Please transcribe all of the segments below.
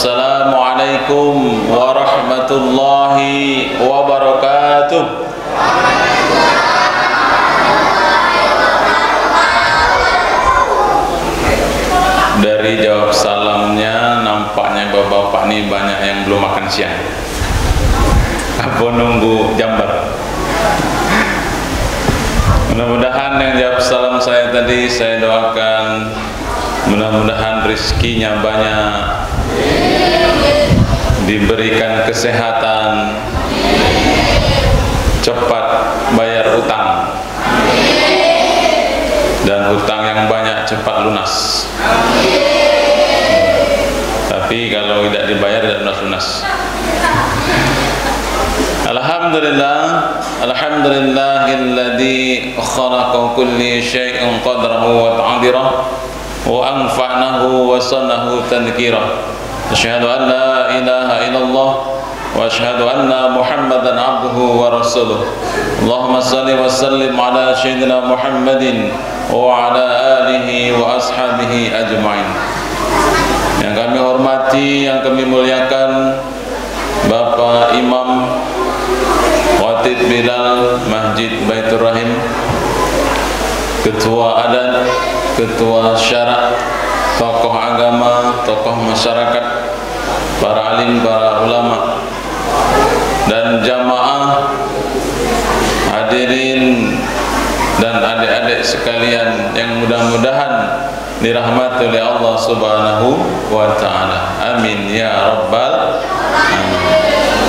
Assalamualaikum warahmatullahi wabarakatuh. Dari jawab salamnya nampaknya bapak-bapak ini banyak yang belum makan siang. Apa nunggu jambar? Mudah-mudahan yang jawab salam saya tadi, saya doakan mudah-mudahan rezekinya banyak, diberikan kesehatan, cepat bayar utang, dan hutang yang banyak cepat lunas. Tapi kalau tidak dibayar tidak lunas-lunas. Alhamdulillah, alhamdulillahilladzi khalaqa kulli syai'in qadrahu wa taqdirahu wa anfa'nahu wa sannahu tadhkira. Asyhadu an la ilaha illallah wa asyhadu anna Muhammadan abduhu wa rasuluh. Allahumma shalli wa sallim ala sayyidina Muhammadin wa ala alihi wa ashabihi ajma'in. Yang kami hormati, yang kami muliakan Bapak Imam Khatib Bilal Masjid Baitur Rahim, Ketua Adat, Ketua Syarak, tokoh agama, tokoh masyarakat, para alim, para ulama, dan jamaah hadirin dan adik-adik sekalian yang mudah-mudahan dirahmati oleh Allah Subhanahu wa ta'ala. Amin ya rabbal alamin.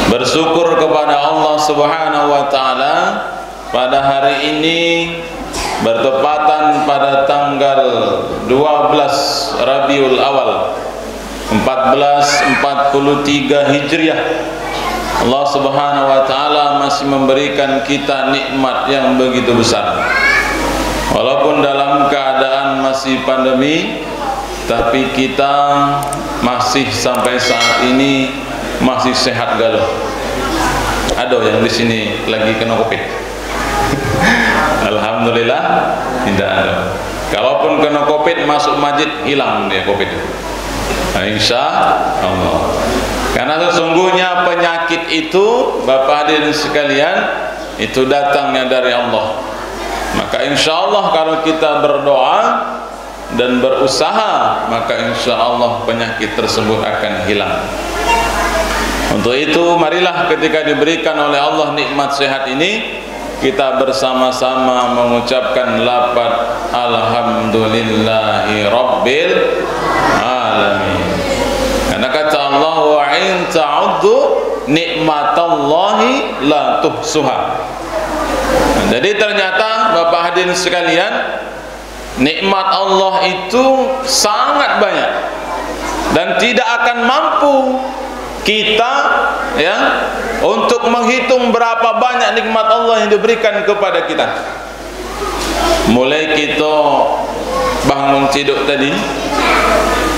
Bersyukur kepada Allah Subhanahu wa ta'ala pada hari ini bertepatan pada tanggal 12 Rabiul Awal 1443 Hijriah. Allah Subhanahu wa ta'ala masih memberikan kita nikmat yang begitu besar. Walaupun dalam keadaan masih pandemi, tapi kita masih sampai saat ini masih sehat galuh. Ada yang di sini lagi kena Covid? Alhamdulillah tidak ada. Kalaupun kena Covid masuk masjid hilang dia Covid. Nah, insya Allah. Karena sesungguhnya penyakit itu, Bapak hadirin sekalian, itu datangnya dari Allah. Maka insya Allah kalau kita berdoa dan berusaha, maka insya Allah penyakit tersebut akan hilang. Untuk itu marilah ketika diberikan oleh Allah nikmat sehat ini, kita bersama-sama mengucapkan lafaz alhamdulillahi rabbil alamin. Karena kata Allah, wa in ta'uddu nikmatallahi la tuhsuha. Nah, jadi ternyata Bapak hadirin sekalian, nikmat Allah itu sangat banyak dan tidak akan mampu kita ya untuk menghitung berapa banyak nikmat Allah yang diberikan kepada kita. Mulai kita bangun tidur tadi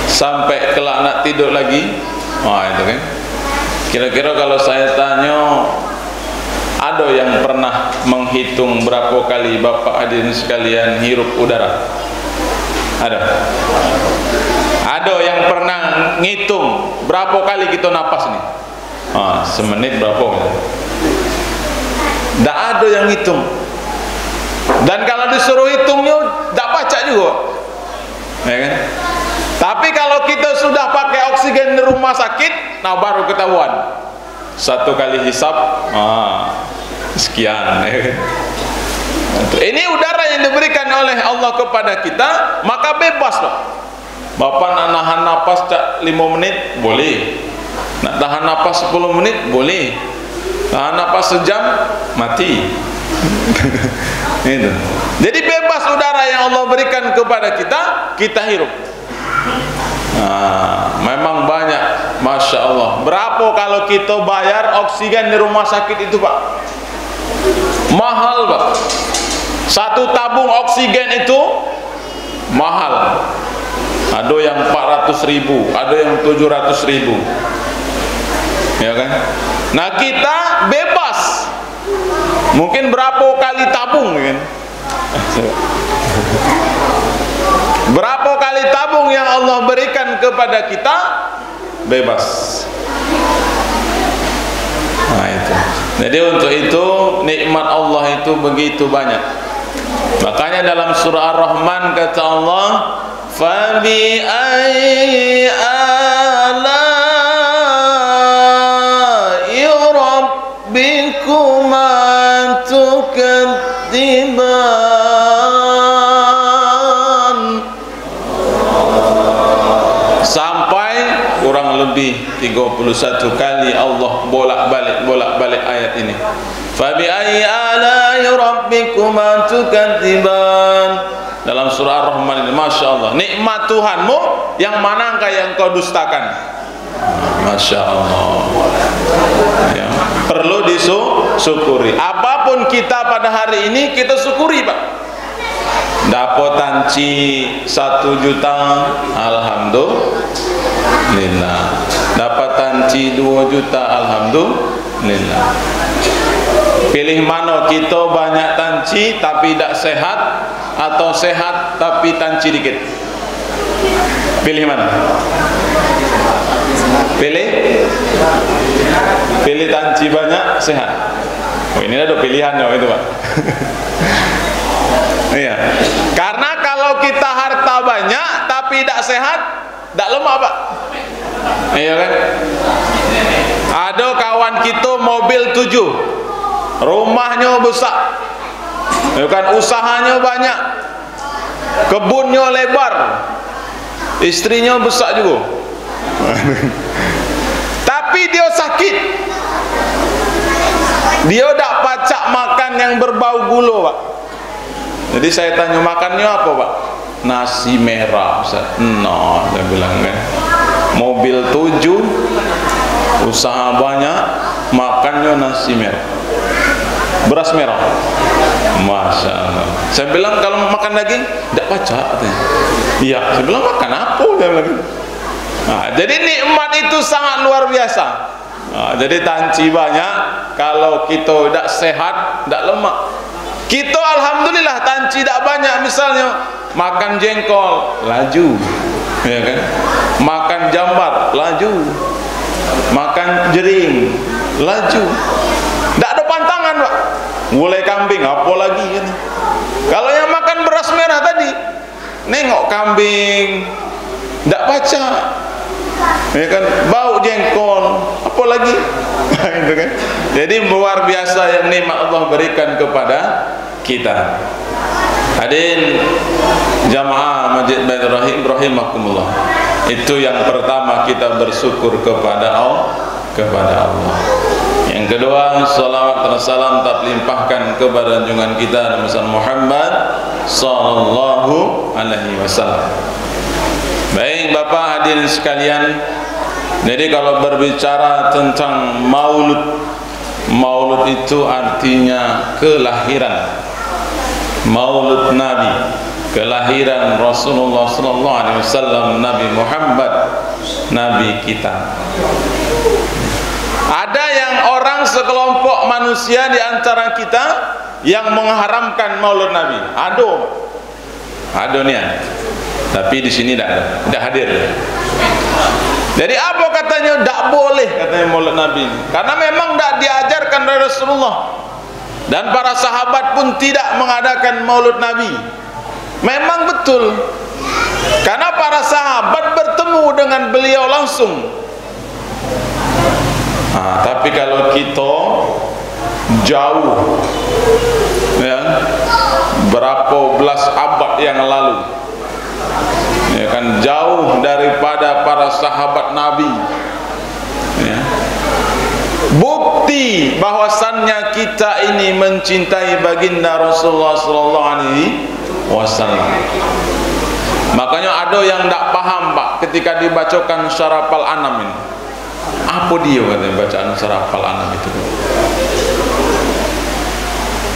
sampai kelak nak tidur lagi. Wah, itu kan. Kira-kira kalau saya tanya, ada yang pernah menghitung berapa kali Bapak hadirin sekalian hirup udara? Ada? Ada yang pernah ngitung berapa kali kita napas nih? Semenit berapa? Tidak ada yang ngitung. Dan kalau disuruh hitungnya, tidak baca juga, ya kan? Tapi kalau kita sudah pakai oksigen di rumah sakit, nah baru ketahuan. Satu kali hisap, sekian, ya kan? Ini udara yang diberikan oleh Allah kepada kita, maka bebas loh. Bapak nak nahan napas 5 menit boleh, nak tahan napas 10 menit boleh, tahan napas sejam mati. Itu. Jadi bebas udara yang Allah berikan kepada kita, kita hirup. Memang banyak, masya Allah. Berapa kalau kita bayar oksigen di rumah sakit itu, Pak? Mahal, Pak. Satu tabung oksigen itu mahal. Ada yang 400.000, ada yang 700.000, ya kan? Nah kita bebas, mungkin berapa kali tabung, kan? Berapa kali tabung yang Allah berikan kepada kita, bebas. Nah itu. Jadi untuk itu nikmat Allah itu begitu banyak. Makanya dalam surah Ar-Rahman kata Allah, "Fabi ayyi ala'i rabbikuma tukadziban." Sampai kurang lebih 31 kali Allah bolak-balik ayat ini. Fabi ayyi ala'i rabbikuma tukadziban. Dalam surah Ar-Rahman ini, Masya Allah, nikmat Tuhanmu yang manakah yang kau dustakan? Masya Allah ya, perlu disyukuri. Apapun kita pada hari ini kita syukuri, Pak. Dapat tanci 1 juta, alhamdulillah. Dapat tanci 2 juta, alhamdulillah. Pilih mana, kita banyak tanci tapi tidak sehat, atau sehat tapi tanci dikit? Pilih mana? Pilih tanci banyak, sehat. Oh, ini ada pilihannya itu, Pak. Iya. Karena kalau kita harta banyak tapi tidak sehat, tidak lemak, Pak. Iya kan? Ada kawan kita mobil 7, rumahnya besar, ya kan, usahanya banyak, kebunnya lebar, istrinya besar juga. Tapi dia sakit, dia tak pacak makan yang berbau gula, Pak. Jadi saya tanya, makannya apa, Pak? Nasi merah, Ustaz. No, saya bilang kan, mobil 7, usaha banyak, makannya nasi merah, beras merah. Masya Allah. Saya bilang, kalau makan daging tidak pacak. Iya, saya bilang, makan apa? Saya bilang. Nah, jadi nikmat itu sangat luar biasa. Nah, jadi tanci banyak, kalau kita tidak sehat, tidak lemak. Kita alhamdulillah tanci tidak banyak, misalnya makan jengkol laju, ya kan? Makan jambar laju, makan jering laju, tidak ada pantangan, Pak. Gulai kambing apa lagi kan? Kalau yang makan beras merah tadi, nengok kambing tidak pacak, ya kan? Bau jengkol apa lagi? Itu kan? Jadi luar biasa yang nikmat Allah berikan kepada kita. Hadirin jamaah Masjid Baitur Rahim rahimakumullah. Itu yang pertama, kita bersyukur kepada Allah. Yang kedua, salawat dan salam tak limpahkan kepada junjungan kita Nabi Muhammad sallallahu alaihi wasallam. Baik Bapak hadirin sekalian, jadi kalau berbicara tentang maulud itu artinya kelahiran. Maulud Nabi, kelahiran Rasulullah sallallahu alaihi wasallam, Nabi Muhammad, Nabi kita. Ada yang orang sekelompok manusia di antara kita yang mengharamkan Maulud Nabi. Ada nih. Tapi di sini tidak hadir. Jadi apa katanya? Tak boleh katanya Maulud Nabi. Karena memang tak diajarkan oleh Rasulullah. Dan para sahabat pun tidak mengadakan Maulud Nabi. Memang betul. Karena para sahabat bertemu dengan beliau langsung. Tapi kalau kita jauh, ya, berapa belas abad yang lalu, ya kan, jauh daripada para sahabat Nabi, ya, bukti bahwasannya kita ini mencintai baginda Rasulullah sallallahu alaihi wasallam. Makanya ada yang tak paham, Pak, ketika dibacakan Syarafal Anam ini. Apa dia katanya bacaan Syarafal Anam itu?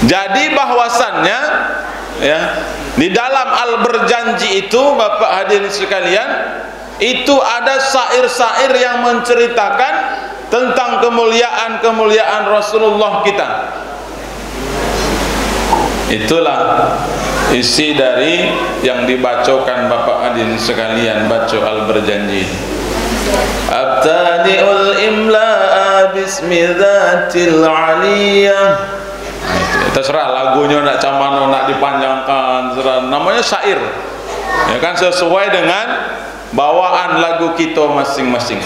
Jadi bahwasannya, ya, di dalam Al-Berjanji itu, Bapak hadirin sekalian, itu ada syair-syair yang menceritakan tentang kemuliaan Rasulullah kita. Itulah isi dari yang dibacakan Bapak hadirin sekalian, baca Al-Berjanji. abtadi'ul imla'a bismi dzatil aliyah. Terserah lagunya nak macam mana, nak dipanjangkan, terserah. Namanya syair, ya kan, sesuai dengan bawaan lagu kita masing-masing,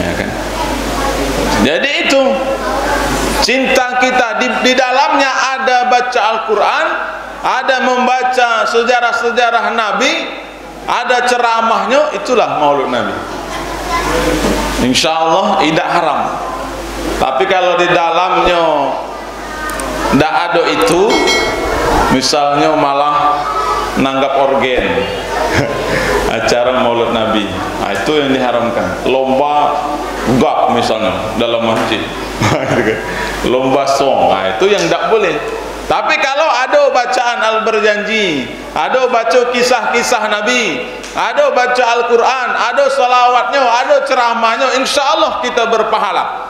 ya kan. Jadi itu cinta kita, di dalamnya ada baca Al-Quran, ada membaca sejarah-sejarah Nabi, ada ceramahnya. Itulah maulud Nabi. InsyaAllah tidak haram. Tapi kalau di dalamnya tidak ada itu, misalnya malah nanggap organ acara maulud Nabi, nah, itu yang diharamkan. Lomba gak misalnya dalam masjid lomba song, nah, itu yang tidak boleh. Tapi kalau ada bacaan Al-Berjanji, ada baca kisah-kisah Nabi, ada baca Al-Quran, ada salawatnya, ada ceramahnya, insya Allah kita berpahala.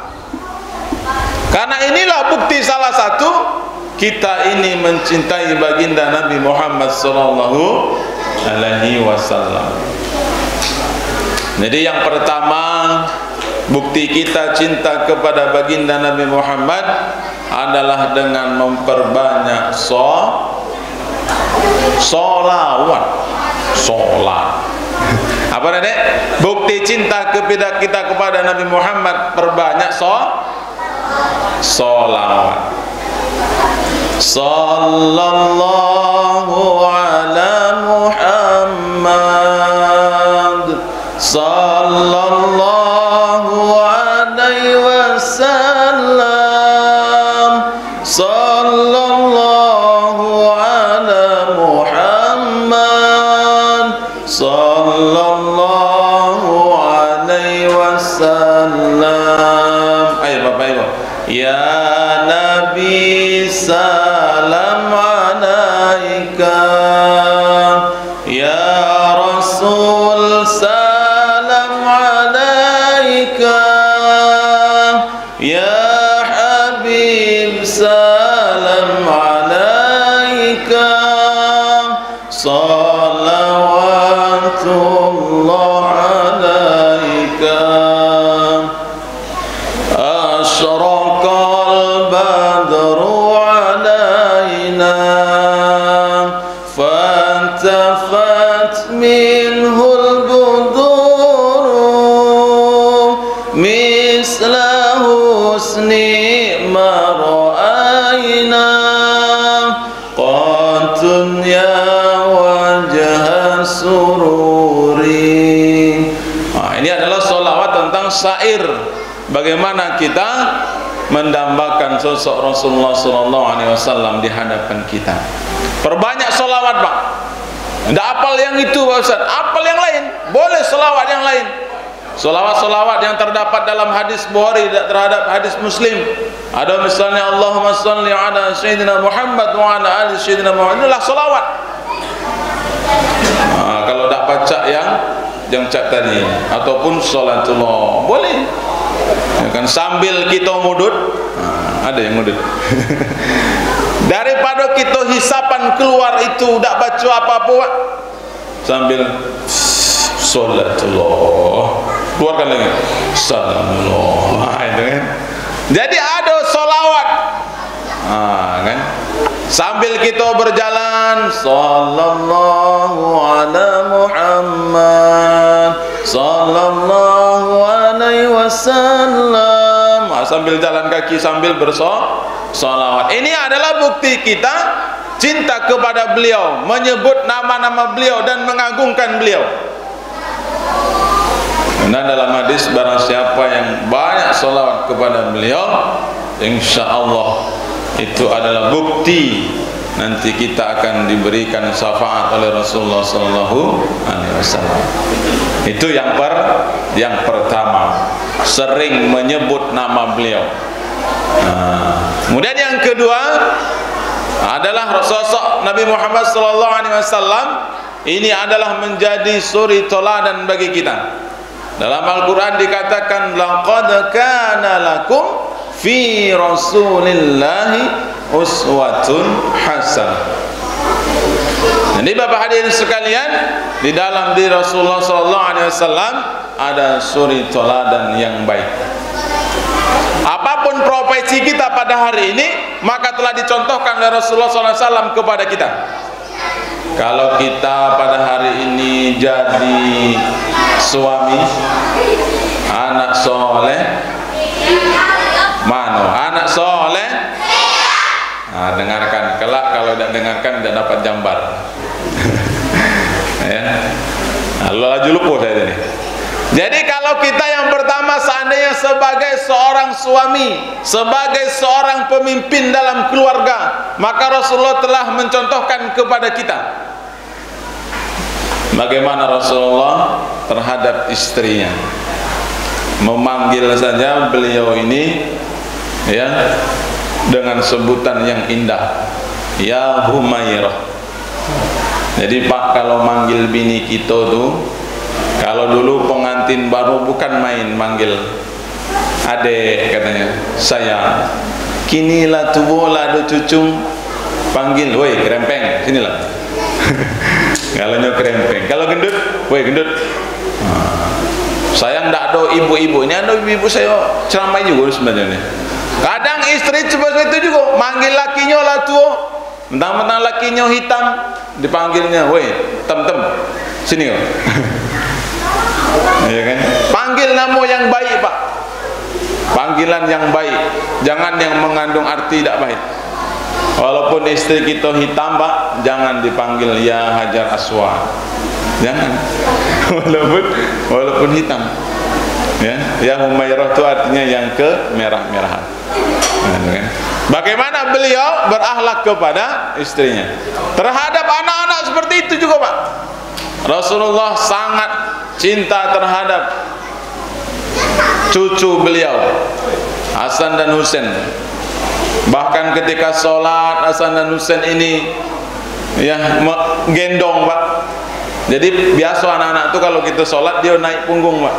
Karena inilah bukti salah satu kita ini mencintai baginda Nabi Muhammad sallallahu alaihi wasallam. Jadi yang pertama, bukti kita cinta kepada baginda Nabi Muhammad adalah dengan memperbanyak sholawat. Apa Dek? Bukti cinta kepada kita kepada Nabi Muhammad, perbanyak sholawat. Sallallahu ala Muhammad, sallallahu alaihi wasallam, sallallahu ala Muhammad, sallallahu alaihi wasallam. Ayo Bapak Ibu. Ya Nabi salam alaika, ya Rasul salam alaika, ya Habib salam alaika, salawatullah alaika. Asyraqal badru alaina, fantafat minhul buduru, misla husni ma ra'ayna, qatun ya wajah sururi. Nah, ini adalah sholawat tentang syair, bagaimana kita mendambakan sosok Rasulullah SAW di hadapan kita. Perbanyak sholawat Pak. Tidak apal yang itu Pak Ustaz, apal yang lain, boleh sholawat yang lain. Sholawat-sholawat yang terdapat dalam hadis Bukhari terhadap hadis Muslim, ada misalnya Allahumma salli ala Sayyidina Muhammad wa ala ali Sayyidina Muhammad, inilah sholawat. Nah, kalau tak baca yang cak tadi, ataupun sholatullah, boleh, ya kan, sambil kita mudut. Nah, ada yang mudut daripada kita hisapan keluar itu tak baca apa-apa, sambil sholatullah, keluarkan lagi salamullah. Nah, itu kan. Jadi ada sholawat, kan, sambil kita berjalan, sallallahu ala Muhammad, sallallahu alaihi wasallam, sambil jalan kaki, sambil bersolawat. Ini adalah bukti kita cinta kepada beliau, menyebut nama-nama beliau dan mengagungkan beliau. Nah, dalam hadis, barang siapa yang banyak solawat kepada beliau, insya Allah itu adalah bukti nanti kita akan diberikan syafaat oleh Rasulullah SAW. Itu yang pertama, sering menyebut nama beliau. Kemudian yang kedua adalah sosok Nabi Muhammad SAW. Ini adalah menjadi suri teladan bagi kita. Dalam Al-Quran dikatakan, laqad kana lakum fi Rasulillahi uswatun hasanah. Jadi Bapak hadirin sekalian, di dalam diri Rasulullah SAW ada suri teladan yang baik. Apapun profesi kita pada hari ini, maka telah dicontohkan oleh Rasulullah SAW kepada kita. Kalau kita pada hari ini jadi suami, anak soleh, anak soleh. Nah, dengarkan, kelak kalau tidak dengarkan tidak dapat jambar. Ya. Nah, laju lupa saya tadi. Jadi kalau kita yang pertama seandainya sebagai seorang suami, sebagai seorang pemimpin dalam keluarga, maka Rasulullah telah mencontohkan kepada kita bagaimana Rasulullah terhadap istrinya. Memanggil saja beliau ini ya dengan sebutan yang indah, ya Humairah. Jadi Pak, kalau manggil bini kita tuh, kalau dulu pengantin baru bukan main manggil adek katanya, sayang. Kini lah tubuh lah ada cucung, panggil, woi kerempeng, sinilah. Kalau nyok kerempeng, kalau gendut, woi gendut. Sayang tak ada ibu-ibu, ini ada ibu-ibu saya ceramai juga sebenarnya. Kadang istri seperti itu juga, manggil lakinya lah tua, mentang-mentang lakinya hitam, dipanggilnya, woi tem-tem, sini kok. Ya kan? Panggil nama yang baik Pak, panggilan yang baik, jangan yang mengandung arti tidak baik. Walaupun istri kita hitam Pak, jangan dipanggil ya Hajar Aswad, jangan. walaupun hitam, ya Humairah itu artinya yang kemerah-merahan. Nah, bagaimana beliau berakhlak kepada istrinya, terhadap anak-anak seperti itu juga Pak. Rasulullah sangat cinta terhadap cucu beliau Hasan dan Husain. Bahkan ketika sholat Hasan dan Husain ini ya gendong Pak. Jadi biasa anak-anak itu kalau kita sholat dia naik punggung Pak,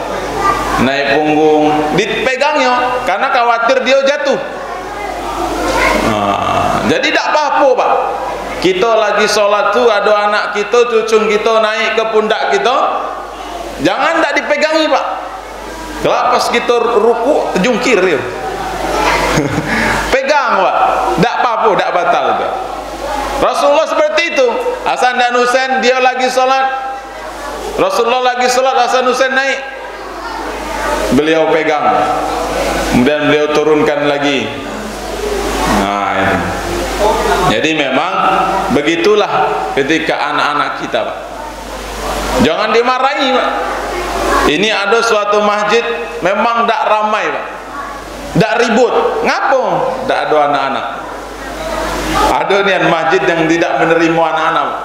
naik punggung, dipegangnya karena khawatir dia jatuh. Jadi tidak apa-apa Pak, kita lagi sholat tuh ada anak kita, cucu kita naik ke pundak kita, jangan tak dipegangi Pak. Kalau pas kita ruku terjungkir dia. Pegang Pak, tak apa-apa, tak batal itu. Rasulullah seperti itu. Hasan dan Husain dia lagi sholat, Rasulullah lagi sholat, Hasan Husain naik, beliau pegang, kemudian beliau turunkan lagi. Nah itu. Jadi memang begitulah ketika anak-anak kita Pak. Jangan dimarahi Pak. Ini ada suatu masjid memang tak ramai Pak, tak ribut. Ngapa? Tak ada anak-anak. Ada nih masjid yang tidak menerima anak-anak Pak.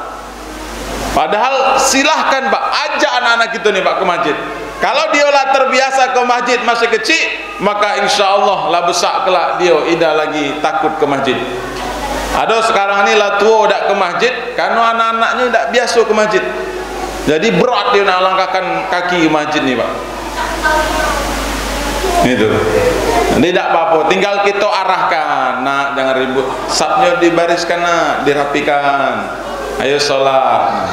Padahal silahkan Pak, ajak anak-anak kita nih Pak ke masjid. Kalau dia lah terbiasa ke masjid masih kecil, maka insya Allah lah besar kelak dia tidak lagi takut ke masjid. Ada sekarang ini lah tua tak ke masjid karena anak-anaknya tak biasa ke masjid. Jadi berat dia nak langkahkan kaki ke masjid nih Pak. Itu. Jadi tak apa-apa, tinggal kita arahkan, nak jangan ribut. Sapnya dibariskan nak, dirapikan. Ayo sholat.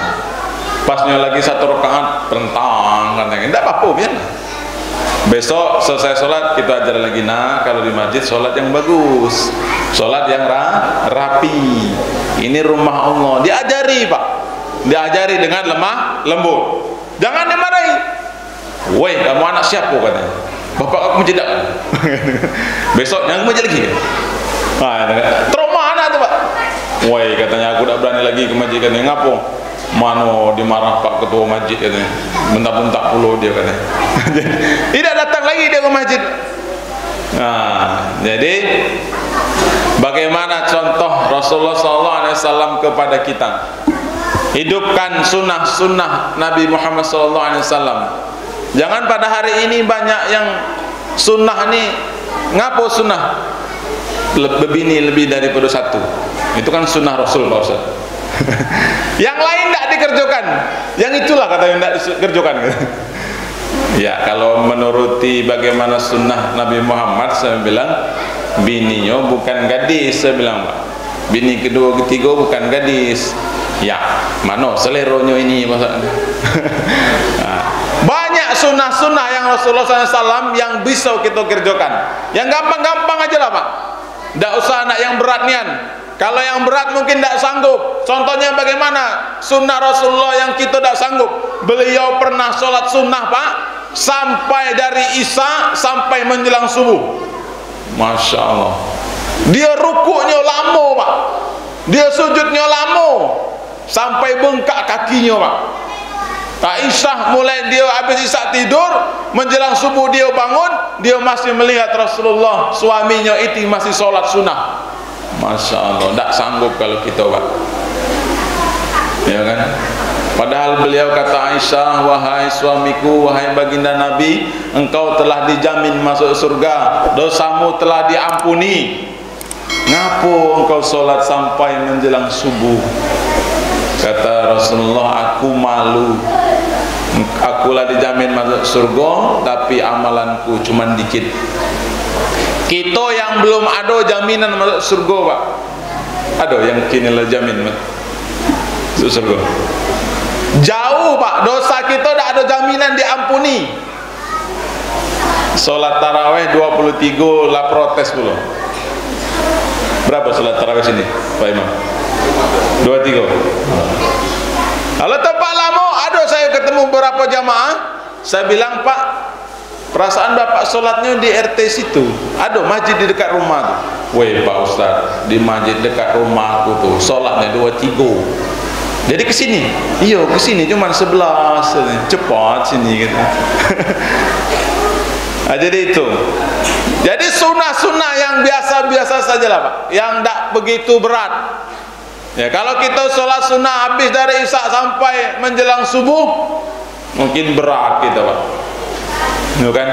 Pasnya lagi satu rakaat terentang katanya. Tak apa-apa biarlah. Besok selesai sholat kita ajar lagi nak, kalau di masjid sholat yang bagus, sholat yang rapi. Ini rumah Allah, diajari Pak, diajari dengan lemah lembut, jangan dimarahi. Woi kamu anak siapa katanya, bapak aku masjid tak? Besok yang masjid lagi. Trauma anak tu Pak. Woi katanya aku tak berani lagi ke masjid katanya. Ngapo? Mano dimarah Pak ketua masjid katanya, bentak-bentak puluh dia katanya. Tidak datang lagi dia ke masjid. Nah, jadi bagaimana contoh Rasulullah SAW kepada kita? Hidupkan sunnah-sunnah Nabi Muhammad SAW. Jangan pada hari ini banyak yang sunnah ni, ngapo sunnah? Berbini lebih daripada satu. Itu kan sunnah Rasul Pak Ustaz. Yang lain tidak dikerjakan, yang itulah kata yang tidak dikerjakan. Ya kalau menuruti bagaimana sunnah Nabi Muhammad, saya bilang bininya bukan gadis, saya bilang Pak. Bini kedua ketiga bukan gadis, Ya, mana seleronyo ini maksudnya. Banyak sunnah-sunnah yang Rasulullah SAW yang bisa kita kerjakan. Yang gampang-gampang aja lah Pak. Tidak usah nak yang berat nian. Kalau yang berat mungkin tidak sanggup. Contohnya bagaimana sunnah Rasulullah yang kita tidak sanggup. Beliau pernah sholat sunnah Pak, sampai dari Isya sampai menjelang subuh. Masya Allah. Dia rukuknya lama Pak, dia sujudnya lama, sampai bengkak kakinya Pak. Aisyah mulai dia habis Isya tidur, menjelang subuh dia bangun, dia masih melihat Rasulullah suaminya itu masih sholat sunnah. Masya Allah, tak sanggup kalau kita Pak, ya kan? Padahal beliau kata Aisyah, wahai suamiku, wahai baginda Nabi, engkau telah dijamin masuk surga, dosamu telah diampuni. Ngapo engkau sholat sampai menjelang subuh? Kata Rasulullah, aku malu. Akulah dijamin masuk surga, tapi amalanku cuma dikit. Kita yang belum ada jaminan masuk surga Pak, ada yang kini lah jamin masuk surga. Jauh Pak, dosa kita tak ada jaminan diampuni. Sholat taraweh 23 lah protes pula. Berapa sholat taraweh sini Pak Imam? 23. Kalau tempat lama ada saya ketemu beberapa jamaah, saya bilang Pak, perasaan Bapak sholatnya di RT situ, ada masjid di dekat rumah tuh. Weh Pak Ustaz, di masjid dekat rumah aku tuh sholatnya 23. Jadi ke sini, iya ke sini cuma 11, cepat sini gitu. Nah, jadi itu. Jadi sunnah-sunnah yang biasa-biasa saja lah Pak, yang tak begitu berat. Ya, kalau kita sholat sunnah habis dari Isya sampai menjelang subuh, mungkin berat kita Pak. Ya kan?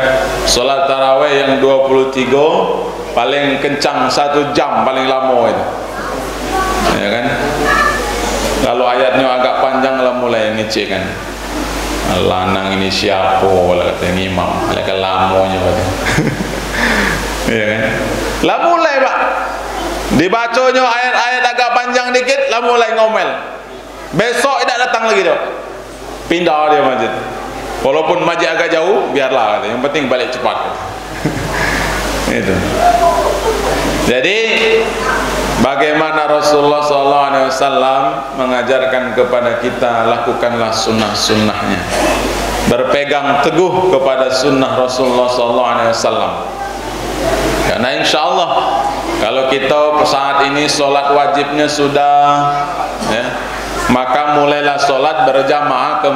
Sholat taraweh yang 23 paling kencang 1 jam paling lama itu. Ya kan? Kalau ayatnya agak panjang lah mulai ngecek kan. Lanang ini siapa lah kata imam, mereka lamanya kata. Ya kan? Lah mulai Pak, dibacanya ayat-ayat agak panjang dikit, lah mulai ngomel. Besok tidak datang lagi dia, pindah dia masjid. Walaupun masjid agak jauh, biarlah kata. Yang penting balik cepat. Itu. Jadi bagaimana Rasulullah SAW mengajarkan kepada kita, lakukanlah sunnah-sunnahnya, berpegang teguh kepada sunnah Rasulullah SAW. Karena insya Allah kalau kita saat ini sholat wajibnya sudah, ya, maka mulailah sholat berjamaah ke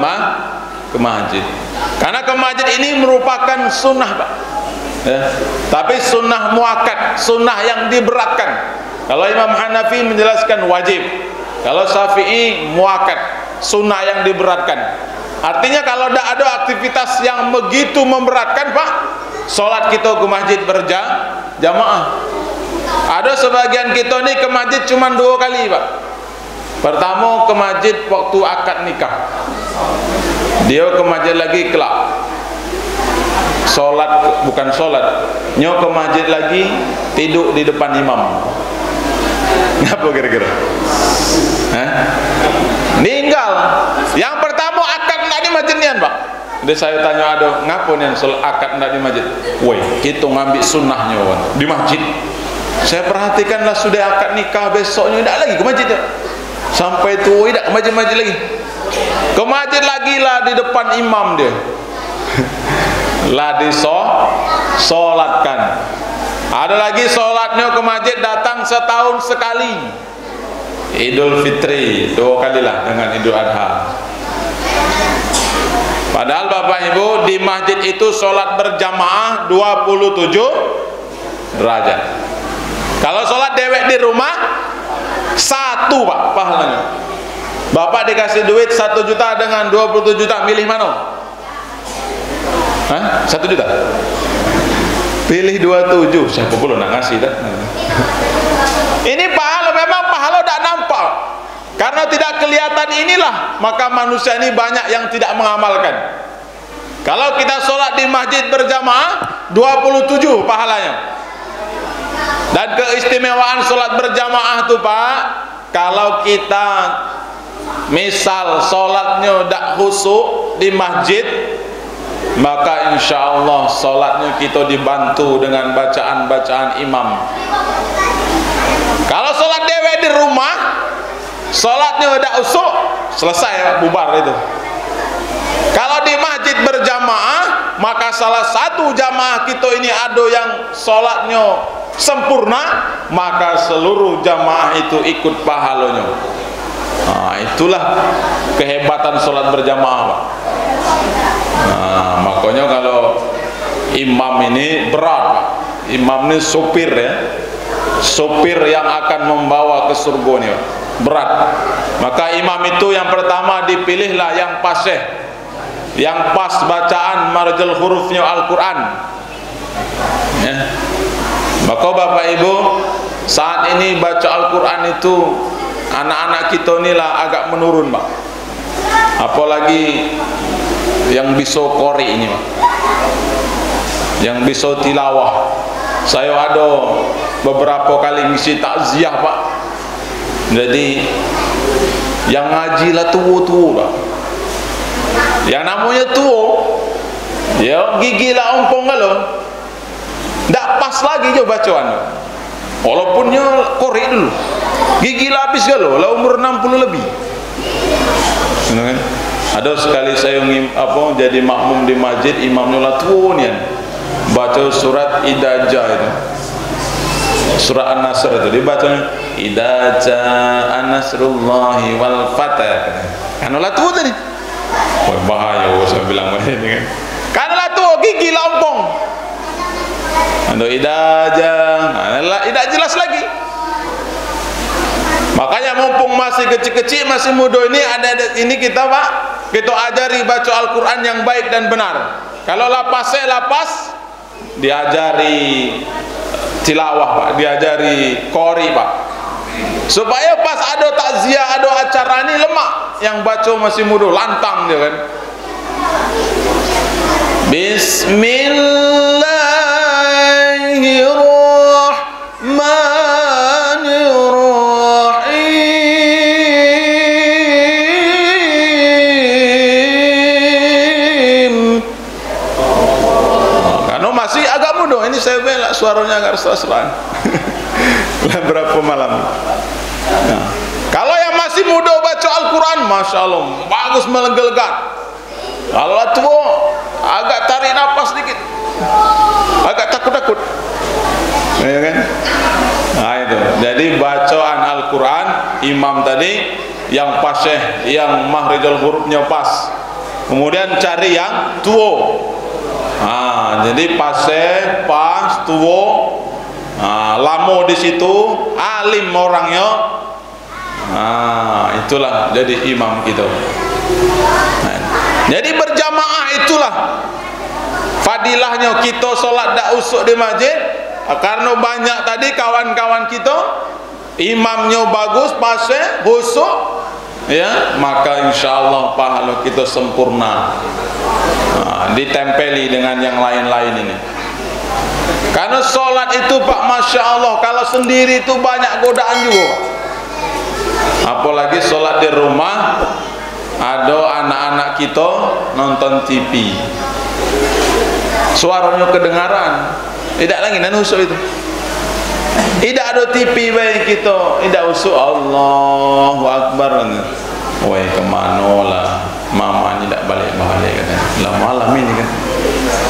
masjid. Karena ke masjid ini merupakan sunnah Pak, ya. Tapi sunnah muakkad, sunnah yang diberatkan. Kalau Imam Hanafi menjelaskan wajib, kalau Syafi'i muakkad, sunnah yang diberatkan. Artinya kalau tidak ada aktivitas yang begitu memberatkan Pak, sholat kita ke masjid berjamaah. Ada sebagian kita ni ke masjid cuma 2 kali Pak. Pertama ke masjid waktu akad nikah, dia ke masjid lagi kelak sholat, bukan sholat, nyo ke masjid lagi tidur di depan imam. Ngapa kira-kira? Ninggal. Yang pertama akad nak di masjid nian Pak. Jadi saya tanya ada ngapa nian sholat akad nak di masjid? Woi, kita ngambil sunnahnya di masjid. Saya perhatikanlah sudah akad nikah, besoknya tidak lagi ke masjid ya. Sampai tu tidak ke masjid lagi. Ke masjid lagi lah di depan imam dia. Lah disolatkan. Ada lagi solatnya ke masjid datang setahun sekali. Idul Fitri 2 kali lah dengan Idul Adha. Padahal Bapak Ibu di masjid itu solat berjamaah 27 derajat. Kalau solat dewek di rumah 1 Pak pahalanya. Bapak dikasih duit 1 juta dengan 27 juta, milih mana? 1 juta? Pilih 27. Siapa pula nak ngasih dah? Ini pahala, memang pahala tak nampak. Karena tidak kelihatan inilah, maka manusia ini banyak yang tidak mengamalkan. Kalau kita sholat di masjid berjamaah 27 pahalanya. Dan keistimewaan sholat berjamaah itu Pak, kalau kita misal solatnya dak khusyuk di masjid, maka insya Allah solatnya kita dibantu dengan bacaan-bacaan imam. Kalau solat dewe di rumah, solatnya dak khusyuk, selesai, bubar itu. Kalau di masjid berjamaah, maka salah satu jamaah kita ini ada yang solatnya sempurna, maka seluruh jamaah itu ikut pahalanya. Nah, itulah kehebatan solat berjamaah, Pak. Nah, makanya kalau imam ini berat, Pak. Imam ini sopir, ya, sopir yang akan membawa ke surga ini, Pak. Berat. Maka imam itu yang pertama dipilihlah yang fasih, yang pas bacaan marjal hurufnya Al-Quran, ya. Maka Bapak Ibu, saat ini baca Al-Quran itu anak-anak kita inilah agak menurun, Pak. Apalagi yang bisa qori ini, Pak, yang bisa tilawah. Saya ada beberapa kali ngisi takziah, Pak. Jadi yang ngaji lah tua-tua, Pak. Yang namanya tua, ya gigi lah ompong kalau ndak pas lagi jo bacaan, walaupunnya korek dulu, gigi lah habis kalau lah umur 60 lebih. Kan? Ada sekali saya jadi makmum di masjid, imamnya lah tua nih, baca surat Idza Jaa itu, surat An-Nasr itu dibacanya Idza Jaa Nasrullahi wal Fath. Kan lah tua tadi. Wah, bahaya saya bilang ini kan. Karena tuh gigi lampong. Ando tidak jelas lagi. Makanya mumpung masih kecil-kecil, masih muda ini, ada ini kita, Pak, kita ajari baca Al-Quran yang baik dan benar. Kalau lapas, diajari tilawah, Pak, diajari qori, Pak. Supaya pas ada takziah, ada acara ini lemak, yang baca masih muda, lantang dia kan. Bismillahirrahmanirrahim. Karena masih agak muda, ini saya bela suaranya agak serak-serak. Berapa malam. Nah, kalau yang masih muda baca Al-Quran, Masya Allah, bagus menggelegar. Kalau tua, agak tarik nafas sedikit, agak takut-takut, ya kan? Nah itu, jadi bacaan Al-Quran, imam tadi yang fasih, yang mahrijal hurufnya pas, kemudian cari yang tua. Nah, jadi fasih, pas, tua. Nah, lamo di situ, alim orangnya. Nah, itulah jadi imam kita. Nah, jadi berjamaah itulah fadilahnya kita solat dak usuk di masjid. Karena banyak tadi kawan-kawan kita imamnya bagus, paseh, busuk, ya, maka insyaallah pahala kita sempurna. Nah, ditempeli dengan yang lain-lain ini. Karena sholat itu, Pak, Masya Allah, kalau sendiri itu banyak godaan juga. Apalagi sholat di rumah, ada anak-anak kita nonton TV, suaranya kedengaran, tidak lagi nan usuk itu. Tidak ada TV baik kita, tidak usuk. Allahu Akbar. Woi, kemana lah, mama ini tidak balik-balik katanya. Lah malam ini kan,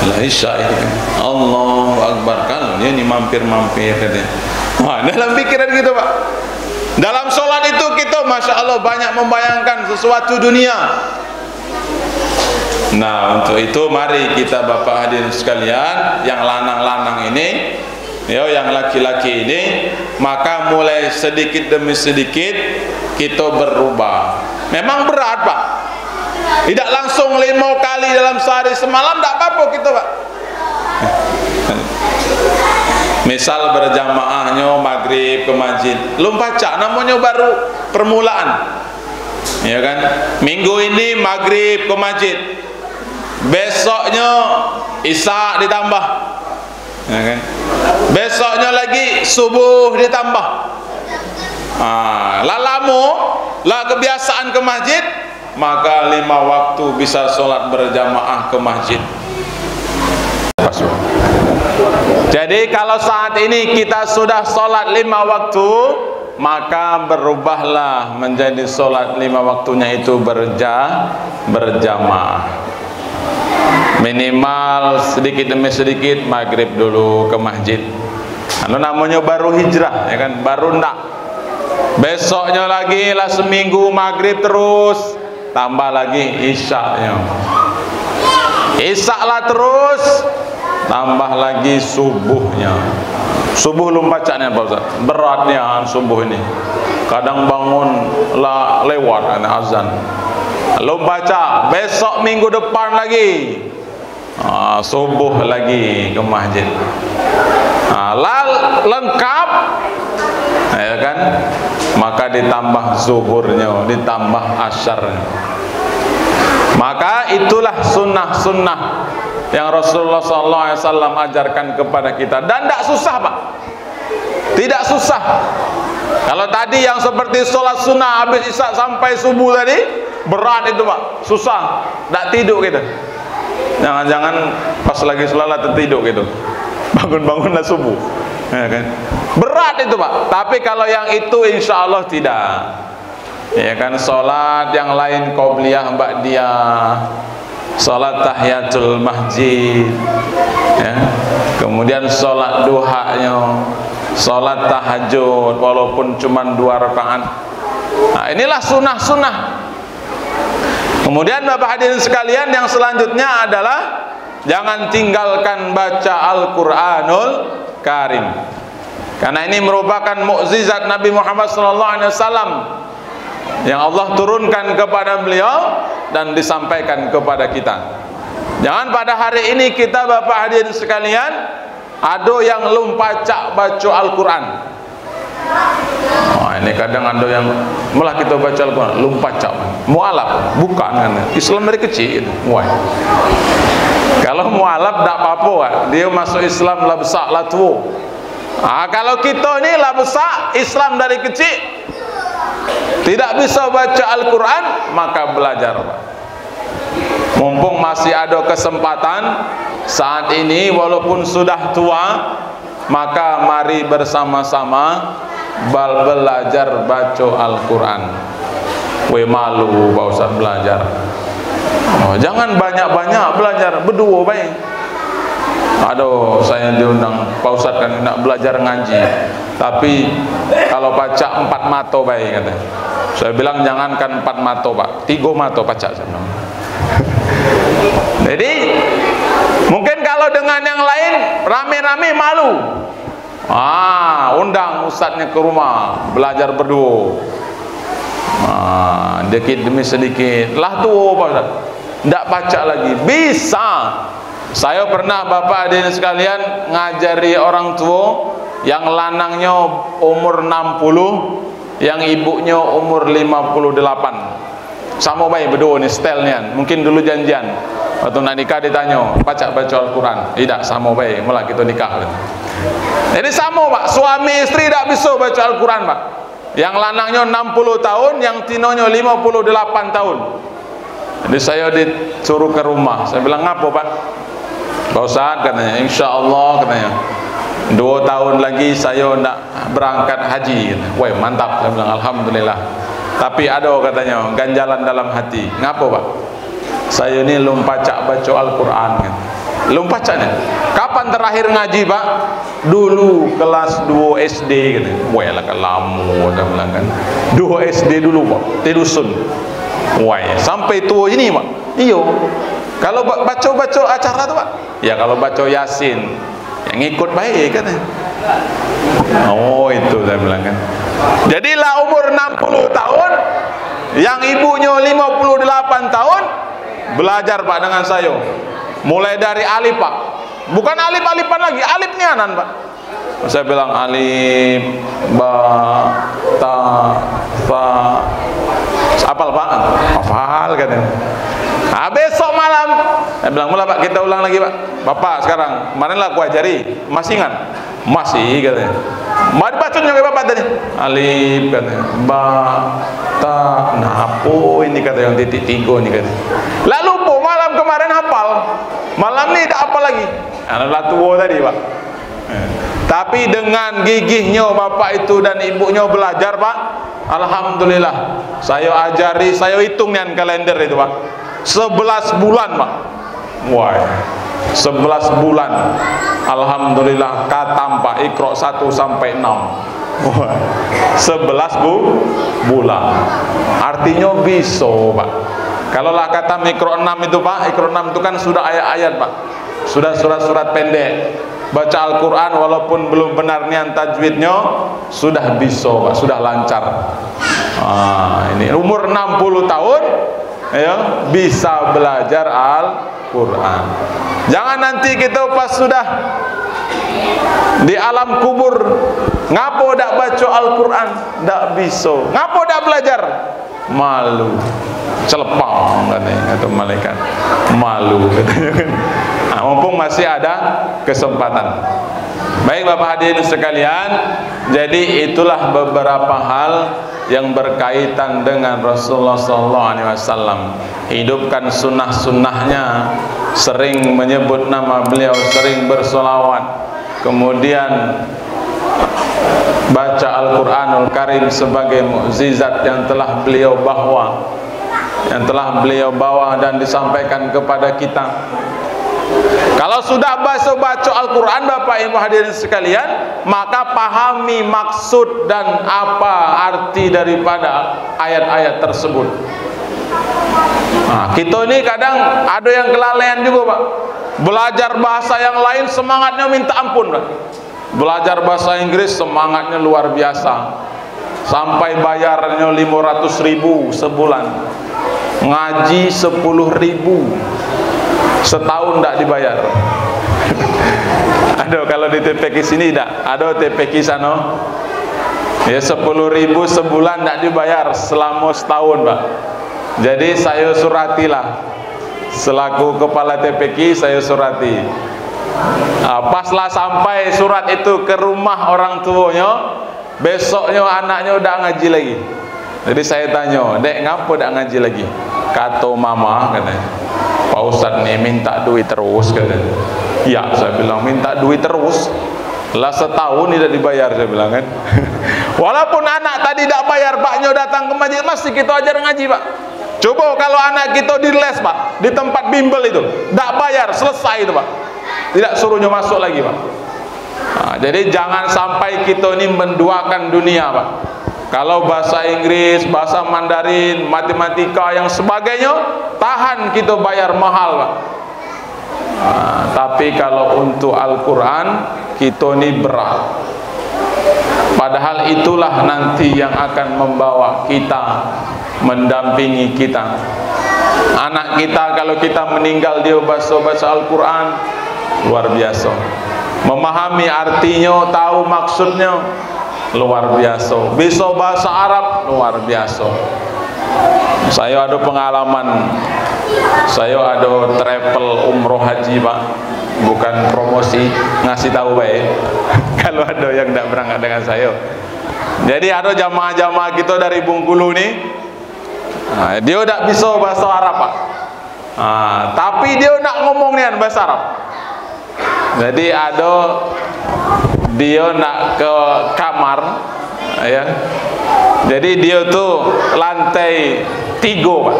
lah isya itu kan. Allahu Akbar, kalau dia ini mampir-mampir katanya. Wah, dalam pikiran gitu, Pak. Dalam sholat itu kita, Masya Allah, banyak membayangkan sesuatu dunia. Nah, untuk itu mari kita Bapak hadirin sekalian, yang lanang-lanang ini, ya, yang laki-laki ini, maka mulai sedikit demi sedikit kita berubah. Memang berat, Pak. Tidak langsung 5 kali dalam sehari semalam, tidak apa-apa kita, Pak. Misal berjamaahnya maghrib ke masjid, belum baca, namanya baru permulaan, ya kan? Minggu ini maghrib ke masjid, besoknya isya ditambah, ya kan? Besoknya lagi subuh ditambah. Lalamu lah kebiasaan ke masjid, maka 5 waktu bisa sholat berjamaah ke masjid. Jadi kalau saat ini kita sudah sholat 5 waktu, maka berubahlah menjadi sholat 5 waktunya itu berjamaah. Minimal sedikit demi sedikit maghrib dulu ke masjid. Anu namanya baru hijrah, ya kan, baru ndak. Besoknya lagi lah seminggu maghrib terus, tambah lagi isya-nya. Isya lah terus, tambah lagi subuhnya. Subuh belum bacanya Pak Ustaz. Beratnya subuh ini. Kadang bangun lah lewat azan. Belum baca, besok minggu depan lagi. Subuh lagi ke masjid. Lengkap, ya kan? Maka ditambah zuhurnya, ditambah asyarnya. Maka itulah sunnah-sunnah yang Rasulullah SAW ajarkan kepada kita. Dan tidak susah Pak, tidak susah. Kalau tadi yang seperti sholat sunnah habis isya sampai subuh tadi, berat itu Pak, susah, tidak tidur gitu. Jangan-jangan pas lagi sholat tertidur gitu, bangun-bangunlah subuh, ya kan? Berat itu Pak. Tapi kalau yang itu insya Allah tidak, ya kan? Sholat yang lain qobliyah, ba'diyah, sholat tahiyatul masjid, ya. Kemudian sholat duhanya, sholat tahajud walaupun cuma 2 rakaat. Nah, inilah sunnah-sunnah. Kemudian Bapak hadirin sekalian, yang selanjutnya adalah jangan tinggalkan baca Al-Quranul Karim, karena ini merupakan mukjizat Nabi Muhammad SAW yang Allah turunkan kepada beliau dan disampaikan kepada kita. Jangan pada hari ini kita Bapak hadirin sekalian ada yang belum baca Al-Quran. Ini kadang ada yang malah kita baca Al-Quran belum baca, mualaf, bukan kan? Islam dari kecil itu. Kalau mualaf tak apa-apa, dia masuk Islam lah besar lah tua. Kalau kita ini lah besar Islam dari kecil, tidak bisa baca Al-Quran, maka belajar. Mumpung masih ada kesempatan saat ini, walaupun sudah tua, maka mari bersama-sama belajar baca Al-Quran. Malu Pak Ustaz belajar. Jangan banyak-banyak belajar, berdua baik. Aduh, saya diundang Pak Ustaz kan nak belajar ngaji, tapi kalau baca 4 mata baik katanya. Saya bilang jangankan 4 mata Pak, 3 mata baca saya bilang. Jadi mungkin kalau dengan yang lain rame-rame malu. Undang ustadznya ke rumah belajar berdua. Dikit demi sedikit lah tuh Pak Ustaz, tidak baca lagi. Bisa. Saya pernah Bapak hadirin sekalian ngajari orang tua yang lanangnya umur 60, yang ibunya umur 58. Sama baik berdua nih stylenya. Mungkin dulu janjian waktu nak nikah ditanya baca Al-Quran, tidak sama baik, malah kita nikah. Jadi sama Pak, suami istri tidak bisa baca Al-Quran Pak. Yang lanangnya 60 tahun, yang tinonya 58 tahun. Jadi saya disuruh ke rumah. Saya bilang ngapa Pak? Pak Ustaz katanya, insya Allah katanya 2 tahun lagi saya nak berangkat haji. Wah mantap, saya bilang alhamdulillah. Tapi ada katanya ganjalan dalam hati. Ngapa Pak? Saya ini belum baca Al-Quran kan. Belum bacanya. Kapan terakhir ngaji Pak? Dulu kelas 2 SD kan. Wah lah lama dah bilang kan. 2 SD dulu Pak, di dusun. Wah, sampai tua ini Pak. Iyo. Kalau baca acara tu Pak. Ya kalau baca Yasin yang ikut baik kan. Oh itu saya bilang kan. Jadilah umur 60 tahun, yang ibunya 58 tahun belajar Pak dengan saya. Mulai dari alif Pak, bukan alif-alifan lagi, alif nianan Pak. Saya bilang alif, ba, ta, fa. Apal Pak? Hafal katanya. Besok malam saya bilang mula Pak, kita ulang lagi Pak. Bapak sekarang, kemarin lah aku ajari, masih ingat? Masih katanya. Mari bacanya ke bapak tadi. Alif katanya. Ba, ta, napo ini kata yang titik 3 ini kata. Lalu po malam kemarin hafal. Malam ni tak apa lagi. Anak tua tadi, Pak. Tapi dengan gigihnya bapak itu dan ibunya belajar, Pak. Alhamdulillah. Saya ajari, saya hitung nih kalender itu, Pak. 11 bulan, Pak. Wah. 11 bulan. Alhamdulillah katam, Pak. Iqra 1 sampai 6. Wah. 11 bulan. Artinya bisa, Pak. Kalau lah kata Iqra 6 itu, Pak, Iqra 6 itu kan sudah ayat-ayat, Pak. Sudah surat-surat pendek. Baca Al-Quran walaupun belum benar nian tajwidnya, sudah bisa, Pak, sudah lancar. Ini umur 60 tahun ya, bisa belajar Al-Quran. Jangan nanti kita pas sudah di alam kubur, ngapo dak baca Al-Quran, dak bisa. Ngapo dak belajar? Malu. Celepang katanya, kata malaikat. Malu katanya kan. Mumpung masih ada kesempatan. Baik Bapak hadirin sekalian, jadi itulah beberapa hal yang berkaitan dengan Rasulullah SAW. Hidupkan sunnah-sunnahnya, sering menyebut nama beliau, sering bersolawat, kemudian baca Al-Quranul Karim sebagai mukjizat yang telah beliau bawa dan disampaikan kepada kita. Kalau sudah baca Al-Quran, Bapak Ibu hadirin sekalian, maka pahami maksud dan apa arti daripada ayat-ayat tersebut. Kita ini kadang ada yang kelalaian juga, Pak. Belajar bahasa yang lain semangatnya minta ampun, Pak. Belajar bahasa Inggris semangatnya luar biasa, sampai bayarnya 500.000 sebulan. Ngaji 10.000 setahun tidak dibayar. Aduh, kalau di TPQ sini tidak ada, TPQ sana ya 10.000 sebulan tidak dibayar selama setahun, Pak. Jadi saya suratilah selaku kepala TPQ, saya surati. Paslah sampai surat itu ke rumah orang tuanya, besoknya anaknya udah ngaji lagi. Jadi saya tanya, dek ngapa udah ngaji lagi? Kata mama, katanya, Pak Ustadz nih minta duit terus, katanya. Ya, saya bilang minta duit terus. Lah setahun tidak dibayar, saya bilang kan. Walaupun anak tadi tidak bayar, paknya datang ke masjid, masih kita ajar ngaji, Pak. Coba kalau anak kita di les, Pak, di tempat bimbel itu, tidak bayar, selesai itu, Pak. Tidak suruhnya masuk lagi, Pak. Jadi jangan sampai kita ini menduakan dunia, Pak. Kalau bahasa Inggris, bahasa Mandarin, matematika yang sebagainya, tahan kita bayar mahal, Pak. Tapi kalau untuk Al-Quran, kita ini berat. Padahal itulah nanti yang akan membawa kita, mendampingi kita. Anak kita kalau kita meninggal, dia baca Al-Quran, luar biasa. Memahami artinya, tahu maksudnya, luar biasa. Bisa bahasa Arab, luar biasa. Saya ada pengalaman, saya ada travel umroh haji, Pak. Bukan promosi, ngasih tahu baik. Kalau ada yang tidak berangkat dengan saya. Jadi ada jamaah-jamaah kita dari Bengkulu nih, dia tidak bisa bahasa Arab, Pak. Tapi dia nak ngomong nih bahasa Arab. Jadi ada dia nak ke kamar, ya. Jadi dia tuh lantai 3, Pak.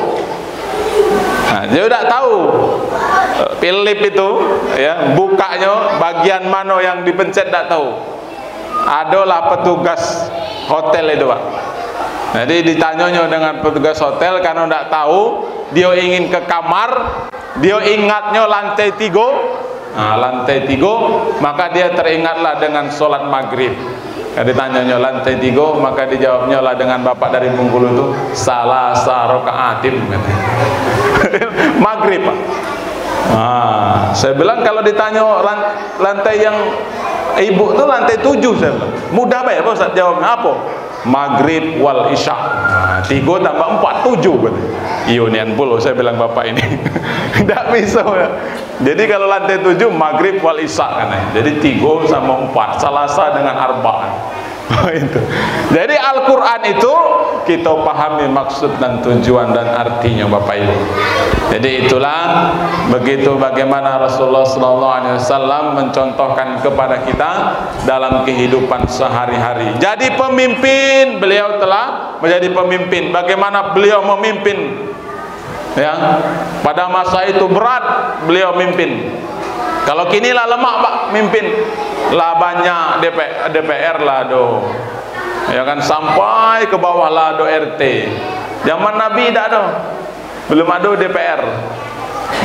Dia udah tahu pilip itu, ya, bukanya bagian mana yang dipencet tidak tahu. Adalah petugas hotel itu, Pak. Jadi ditanyanya dengan petugas hotel karena tidak tahu, dia ingin ke kamar, dia ingatnya lantai 3. Lantai 3, maka dia teringatlah dengan sholat maghrib. Ditanyanya lantai 3, maka dijawabnya lah dengan bapak dari Bengkulu itu, salasa rakaatin maghrib, Pak. Saya bilang kalau ditanya lantai yang ibu itu lantai 7, saya bilang mudah, Pak, ya Pak Ustaz jawabnya apa? maghrib wal isya. 3 tambah 4 7 berarti. Ionian puluh saya bilang bapak ini. Tidak bisa ya. Jadi kalau lantai 7 maghrib wal isya kan. Jadi 3 sama 4, Salasa dengan Arba'ah. Itu. Jadi Al-Quran itu kita pahami maksud dan tujuan dan artinya Bapak Ibu. Jadi itulah begitu bagaimana Rasulullah SAW mencontohkan kepada kita dalam kehidupan sehari-hari. Jadi pemimpin, beliau telah menjadi pemimpin. Bagaimana beliau memimpin? Ya, pada masa itu berat beliau mimpin. Kalau kini lah lemak Pak mimpin, lah banyak DPR lah do, ya kan, sampai ke bawah lah do RT. Zaman Nabi tidak ada, belum ada DPR,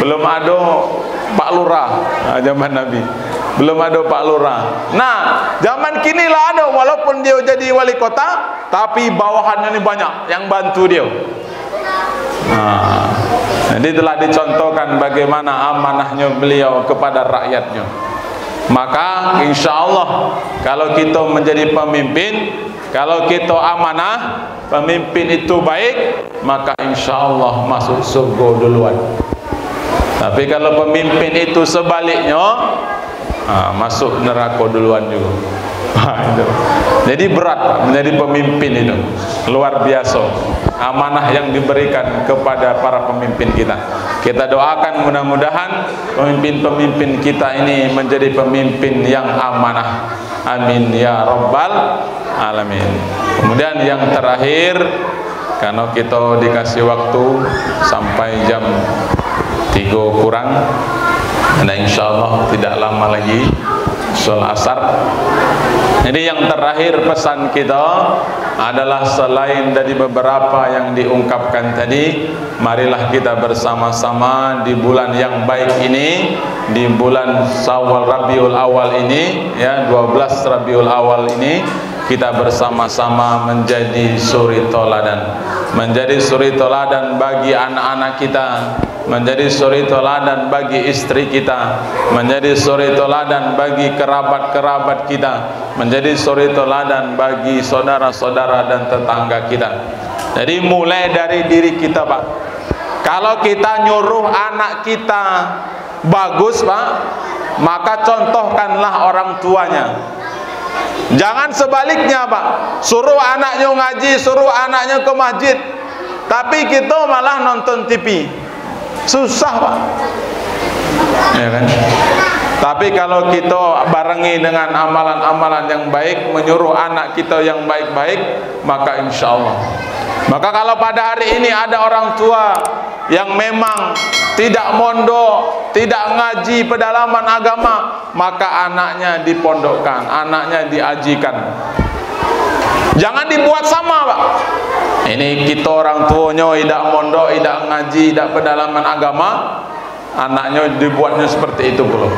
belum ada Pak Lurah. Nah, zaman Nabi belum ada Pak Lurah. Nah zaman kini lah ada, walaupun dia jadi wali kota, tapi bawahannya ini banyak yang bantu dia. Nah, jadi telah dicontohkan bagaimana amanahnya beliau kepada rakyatnya. Maka insya Allah kalau kita menjadi pemimpin, kalau kita amanah, pemimpin itu baik, maka insya Allah masuk surga duluan. Tapi kalau pemimpin itu sebaliknya, masuk neraka duluan juga. Jadi berat Pak, menjadi pemimpin itu luar biasa. Amanah yang diberikan kepada para pemimpin kita. Kita doakan mudah-mudahan pemimpin-pemimpin kita ini menjadi pemimpin yang amanah. Amin ya rabbal alamin. Kemudian yang terakhir, karena kita dikasih waktu sampai jam 3 kurang, dan insyaallah tidak lama lagi sholat asar. Jadi yang terakhir pesan kita adalah selain dari beberapa yang diungkapkan tadi, marilah kita bersama-sama di bulan yang baik ini, di bulan Syawal Rabiul Awal ini, ya 12 Rabiul Awal ini, kita bersama-sama menjadi suri toladan, menjadi suri toladan bagi anak-anak kita, menjadi suri toladan bagi istri kita, menjadi suri toladan bagi kerabat-kerabat kita, menjadi suri toladan bagi saudara-saudara dan tetangga kita. Jadi mulai dari diri kita Pak. Kalau kita nyuruh anak kita bagus Pak, maka contohkanlah orang tuanya. Jangan sebaliknya Pak, suruh anaknya ngaji, suruh anaknya ke masjid, tapi kita malah nonton TV. Susah Pak, ya kan? Tapi kalau kita barengi dengan amalan-amalan yang baik, menyuruh anak kita yang baik-baik, maka insya Allah. Maka kalau pada hari ini ada orang tua yang memang tidak mondok, tidak ngaji pedalaman agama, maka anaknya dipondokkan, anaknya diajikan. Jangan dibuat sama Pak. Ini kita orang tuanya tidak mondok, tidak ngaji, tidak pedalaman agama, anaknya dibuatnya seperti itu pula.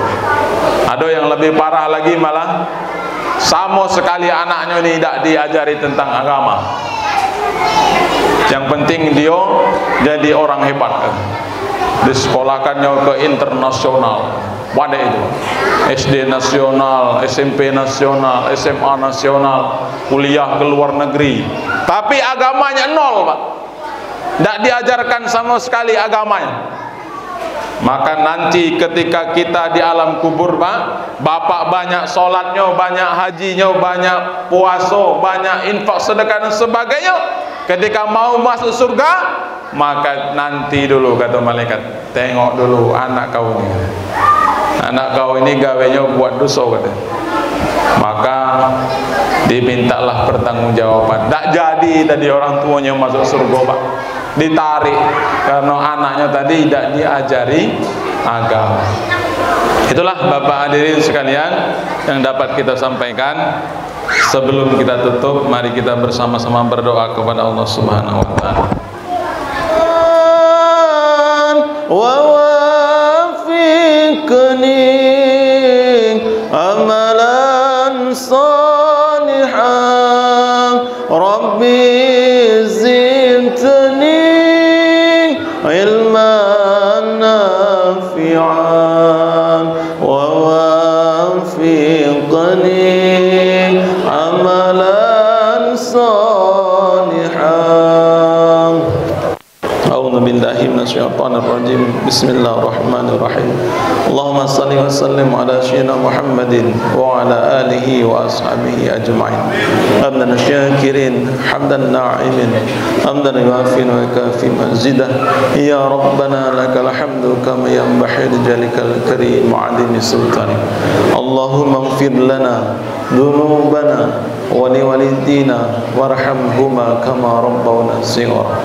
Ada yang lebih parah lagi, malah sama sekali anaknya ini tidak diajari tentang agama. Yang penting dia jadi orang hebat kan. Disekolahkannya ke internasional, pada itu SD nasional, SMP nasional, SMA nasional, kuliah ke luar negeri, tapi agamanya nol Pak, tidak diajarkan sama sekali agamanya. Maka nanti ketika kita di alam kubur Pak, bapak banyak sholatnya, banyak hajinya, banyak puasa, banyak infak, sedekah dan sebagainya, ketika mau masuk surga, maka nanti dulu kata malaikat, tengok dulu anak kau ini, anak kau ini gawenya buat dosa kata. Maka dimintalah pertanggungjawaban. Tak jadi tadi orang tuanya masuk surga Pak, ditarik karena anaknya tadi tidak diajari agama. Itulah Bapak hadirin sekalian yang dapat kita sampaikan. Sebelum kita tutup, mari kita bersama-sama berdoa kepada Allah Subhanahu wa taala. Wa wafiqni amalan salihan Rabbi zidni ilman nafi'an wa wafiqni amalan salihan الرجيم بسم الله الرحمن الرحيم اللهم صل وسلم على سيدنا محمد وعلى آله وأصحابه أجمعين حمدا شاكرين حمدا ناعمين حمدا يوافي ويكافي مزيدا يا ربنا لك الحمد كما ينبغي لجلالك الكريم وعظيم سلطانك اللهم اغفر لنا ذنوبنا ولوالدينا وارحمهما كما ربونا صغارا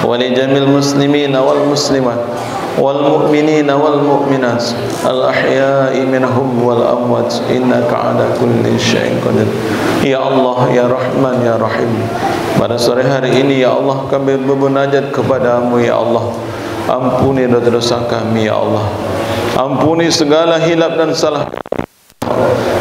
ولجميع المسلمين والمسلمات والمؤمنين والمؤمنات الأحياء منهم والأموات إنك على كل شيء قدير Ya Allah, Ya Rahman, Ya Rahim. Pada sore hari ini Ya Allah, kami bermunajat kepadamu Ya Allah. Ampuni dosa-dosa kami Ya Allah. Ampuni segala hilap dan salah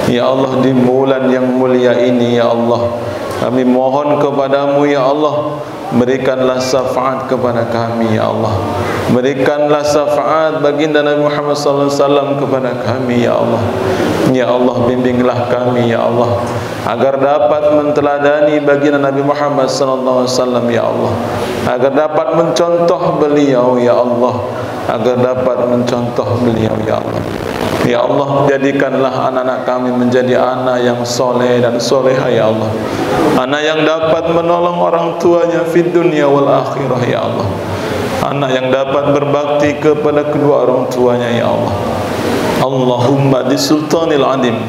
Ya Allah, di bulan yang mulia ini Ya Allah, kami mohon kepadamu Ya Allah, berikanlah syafaat kepada kami Ya Allah. Berikanlah syafaat baginda Nabi Muhammad SAW kepada kami Ya Allah. Ya Allah, bimbinglah kami Ya Allah, agar dapat menteladani baginda Nabi Muhammad SAW Ya Allah, agar dapat mencontoh beliau Ya Allah, agar dapat mencontoh beliau Ya Allah. Ya Allah, jadikanlah anak-anak kami menjadi anak yang soleh dan soleha Ya Allah, anak yang dapat menolong orang tuanya fid dunia wal akhirah Ya Allah, anak yang dapat berbakti kepada kedua orang tuanya Ya Allah. Allahumma di sultanil adim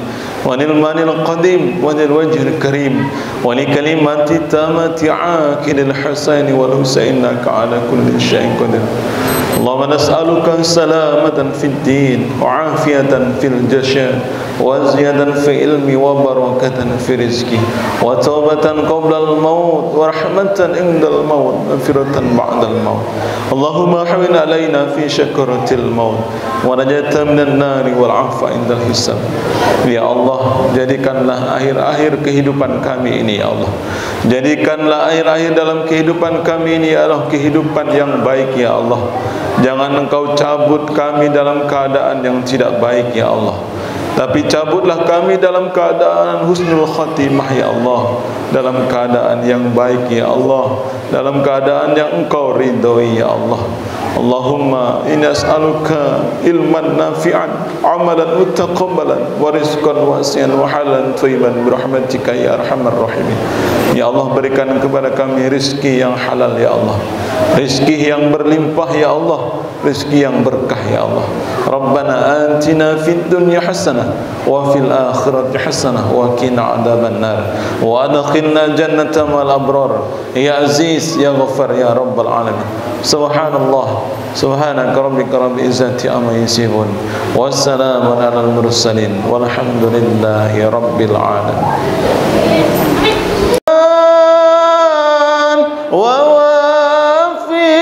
wa nil manil qadim wa nil wajhil karim wa li kalimati tamati aqidil husaini wal husainaka ala kulli syai'in qadir. Allahumma nas'aluka salamatan fid din wa afiyatan fil jasad wa ziyadatan fi ilmi wa barakatan fi rizqi wa taubatan qabla al maut wa rahmatan inda al maut wa firatan ba'da al maut. Allahumma hawin alaina fi syakaratil maut wa najatan minan nari wal afa inda al hisab. Ya Allah, jadikanlah akhir-akhir kehidupan kami ini Ya Allah, jadikanlah akhir-akhir dalam kehidupan kami ini Ya Allah kehidupan yang baik Ya Allah. Jangan Engkau cabut kami dalam keadaan yang tidak baik Ya Allah, tapi cabutlah kami dalam keadaan husnul khatimah Ya Allah, dalam keadaan yang baik Ya Allah, dalam keadaan yang Engkau ridhoi Ya Allah. Allahumma inna as'aluka ilman nafi'an, amalan mutaqabbalan, wa rizqan wasi'an wa halan thayyiban birahmatika ya arhamar rahimin. Ya Allah, berikan kepada kami rizki yang halal Ya Allah, rizki yang berlimpah Ya Allah, rizki yang berkah Ya Allah. Rabbana atina fid dunya hasanah wa fil akhirati hasanah wa qina adzaban nar wa adkhilna jannata ma'al abrar ya aziz ya ghaffar ya rabbal alamin. Subhanallah, subhanaka rabbika rabbil izzati amma yasifun, wassalamun alal mursalin, walhamdulillahi rabbil alamin. Wa wafiqni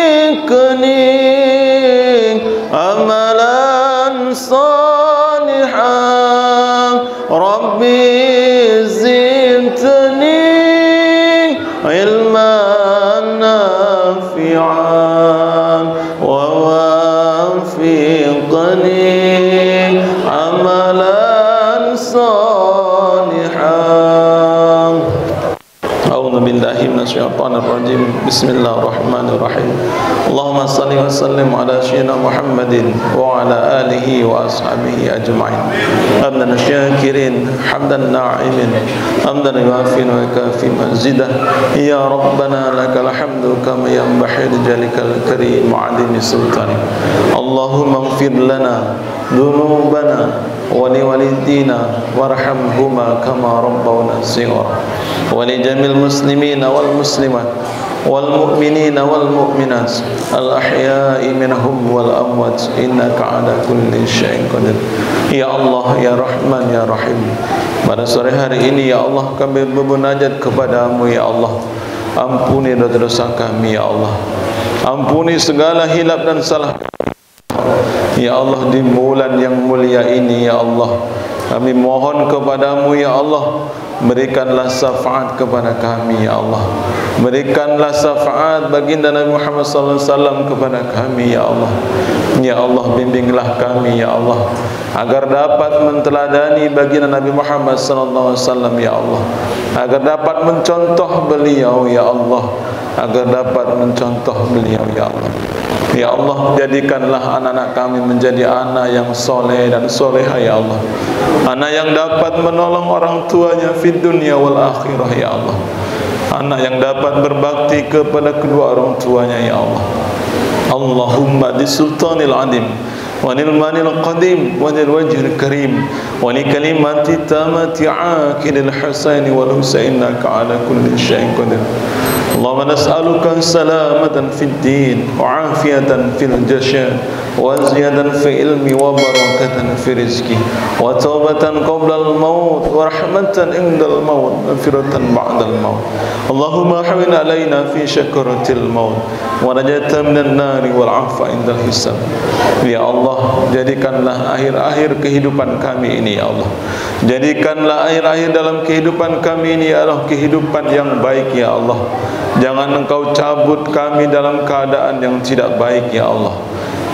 amalan salihan rabbi zidni ilman nafi'an wa wafiqni amalan salihan. A'udzu billahi minasyaitonir rajim. Bismillahirrahmanirrahim. Allahumma shalli wa sallim ala sayyidina Muhammadin wa ala alihi wa ashabihi ajma'in. Hamdan syakirin, hamdan na'imin, hamdan yuafi wa yakafi mazidah. Ya Rabbana lakal hamdu kama yanbaghi li jalikal karim wa 'azimi sultanik. Allahumma ighfir lana dhunubana wa liwalidina warhamhuma kama rabbawna shighara wa li jamil muslimina wal muslimat wal mu'minina wal mu'minat al ahya'i minhum wal amwat innaka ala kulli syai'in qadir. Ya Allah, Ya Rahman, Ya Rahim. Pada sore hari ini Ya Allah, kami bermunajat kepadamu Ya Allah. Ampuni dosa-dosa kami Ya Allah. Ampuni segala hilap dan salah Ya Allah, di bulan yang mulia ini Ya Allah, kami mohon kepadamu Ya Allah, berikanlah syafaat kepada kami Ya Allah. Berikanlah syafaat baginda Nabi Muhammad SAW kepada kami Ya Allah. Ya Allah, bimbinglah kami Ya Allah, agar dapat menteladani baginda Nabi Muhammad SAW Ya Allah, agar dapat mencontoh beliau Ya Allah, agar dapat mencontoh beliau Ya Allah. Ya Allah, jadikanlah anak-anak kami menjadi anak yang soleh dan soleha ya Allah. Anak yang dapat menolong orang tuanya fid dunya wal akhirah ya Allah. Anak yang dapat berbakti kepada kedua orang tuanya ya Allah. Allahumma di sultanil adim wa nil manil qadim wa nil wajhil karim wa ni kalimati tamati aqidil husaini wal husainaka ala kulli syai'in qadir. Allahumma nas'aluka salamatan fid din wa afiyatan fil jasad wa ziyadatan fi ilmi wa barakatan fi rizqi wa taubatan qabla al maut wa rahmatan inda al maut wa firatan ba'da al maut. Allahumma hawin alaina fi syakaratil maut wa najatan minan nari wal afa inda al hisab. Ya Allah, jadikanlah akhir-akhir kehidupan kami ini ya Allah. Jadikanlah akhir-akhir dalam kehidupan kami ini ya Allah kehidupan yang baik ya Allah. Jangan Engkau cabut kami dalam keadaan yang tidak baik ya Allah,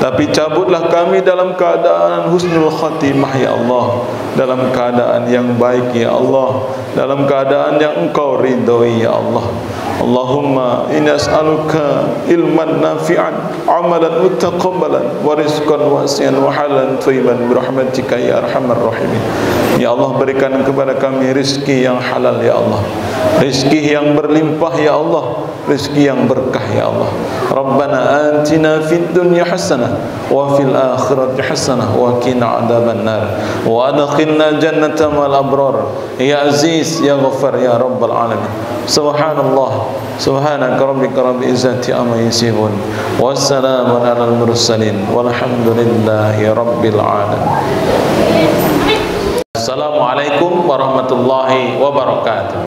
tapi cabutlah kami dalam keadaan husnul khatimah ya Allah, dalam keadaan yang baik ya Allah, dalam keadaan yang Engkau ridhoi ya Allah. Allahumma inna as'aluka ilman nafi'an, amalan mutaqabbalan, wa rizqan wasi'an wa halan thayyiban birahmatika ya arhamar rahimin. Ya Allah, berikan kepada kami rezeki yang halal ya Allah, rezeki yang berlimpah ya Allah, rezeki yang berkah ya Allah. Rabbana atina fid dunya hasanah wa fil akhirati hasanah wa qina adzaban nar wa adkhilna jannata ma'al abrar ya aziz ya ghaffar ya rabbal alamin. Subhanallah, subhanaka rabbika rabbil izzati amma yasifun, wassalamun alal mursalin walhamdulillahi rabbil alamin. Assalamualaikum warahmatullahi wabarakatuh.